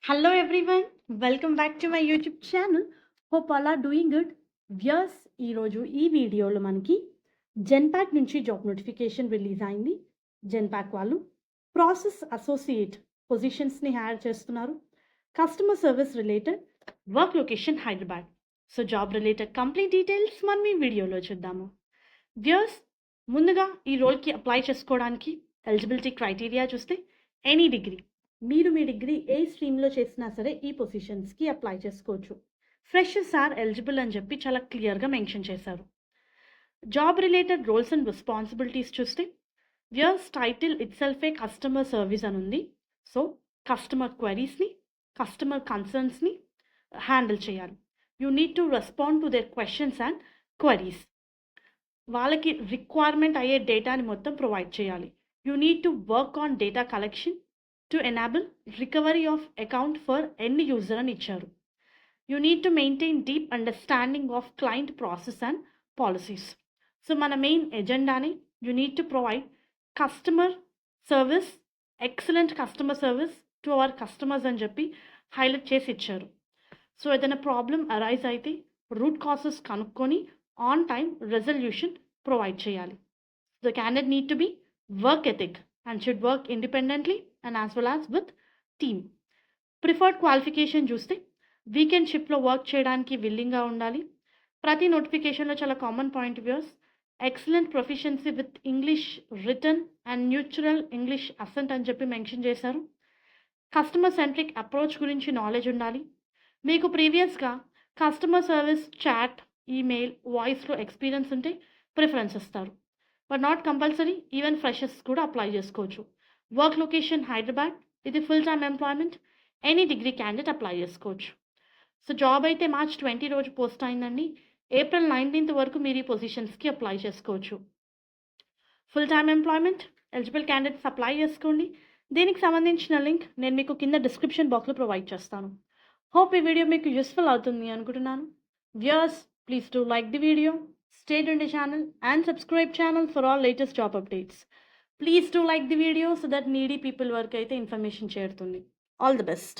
Hello everyone, welcome back to my YouTube channel. Hope all are doing good. Viewers ఈరోజు ఈ వీడియోలో మనకి Genpact నుంచి జాబ్ నోటిఫికేషన్ రిలీజ్ అయింది. జెన్పాక్ వాళ్ళు ప్రాసెస్ అసోసియేట్ పొజిషన్స్ని హైర్ చేస్తున్నారు. Customer service related, work location Hyderabad. So job related complete details మనం ఈ వీడియోలో చూద్దాము. వ్యూయర్స్ ముందుగా ఈ రోల్కి అప్లై చేసుకోవడానికి ఎలిజిబిలిటీ క్రైటీరియా చూస్తే ఎనీ డిగ్రీ, మీరు మీ డిగ్రీ ఏ స్ట్రీమ్లో చేసినా సరే ఈ పొజిషన్స్కి అప్లై చేసుకోవచ్చు. ఫ్రెషర్స్ ఆర్ ఎలిజిబుల్ అని చెప్పి చాలా క్లియర్గా మెన్షన్ చేశారు. Job related roles and responsibilities చూస్తే వ్యూయర్స్ టైటిల్ ఇట్ సెల్ఫే కస్టమర్ సర్వీస్ అని ఉంది. సో కస్టమర్ క్వైరీస్ని, కస్టమర్ కన్సర్న్స్ని హ్యాండిల్ చేయాలి. You need to respond to their questions and queries. వాళ్ళకి రిక్వైర్మెంట్ అయ్యే డేటాని మొత్తం ప్రొవైడ్ చేయాలి. You need to work on data collection to enable recovery of account for any user అని ఇచ్చారు. You need to maintain deep understanding of client process and policies. So మన main ఎజెండాని you need to provide customer service, excellent customer service to our customers అని చెప్పి highlight చేసి ఇచ్చారు. So ఏదైనా problem arise అయితే రూట్ కాసెస్ కనుక్కొని on time resolution provide చేయాలి. The candidate need to be work ethic and should work independently and as well as with team. Preferred qualification చూస్తే weekend షిఫ్ట్లో వర్క్ చేయడానికి విల్లింగ్గా ఉండాలి. ప్రతి నోటిఫికేషన్లో చాలా common point viewers excellent proficiency with English written and neutral English accent అని చెప్పి మెన్షన్ చేశారు. కస్టమర్ సెంట్రిక్ అప్రోచ్ గురించి నాలెడ్జ్ ఉండాలి. మీకు ప్రీవియస్గా కస్టమర్ సర్వీస్ చాట్, ఈమెయిల్, వాయిస్లో ఎక్స్పీరియన్స్ ఉంటే ప్రిఫరెన్స్ ఇస్తారు. But not compulsory, even freshers కూడా అప్లై చేసుకోవచ్చు. వర్క్ లొకేషన్ హైదరాబాద్, ఇది full time employment, any degree candidate apply చేసుకోవచ్చు. సో జాబ్ అయితే మార్చ్ 20 రోజు పోస్ట్ అయిందండి. ఏప్రిల్ 19 వరకు మీరు ఈ పొజిషన్స్కి అప్లై చేసుకోవచ్చు. Full time employment, eligible candidates apply చేసుకోండి. దీనికి సంబంధించిన లింక్ నేను మీకు కింద డిస్క్రిప్షన్ బాక్స్లో ప్రొవైడ్ చేస్తాను. హోప్ ఈ వీడియో మీకు యూస్ఫుల్ అవుతుంది అనుకుంటున్నాను. Viewers please do like the video, stay tuned to the channel and subscribe channel for all latest job updates. Please do like the video so that needy people work aithe information చేరుతుంది. All the best.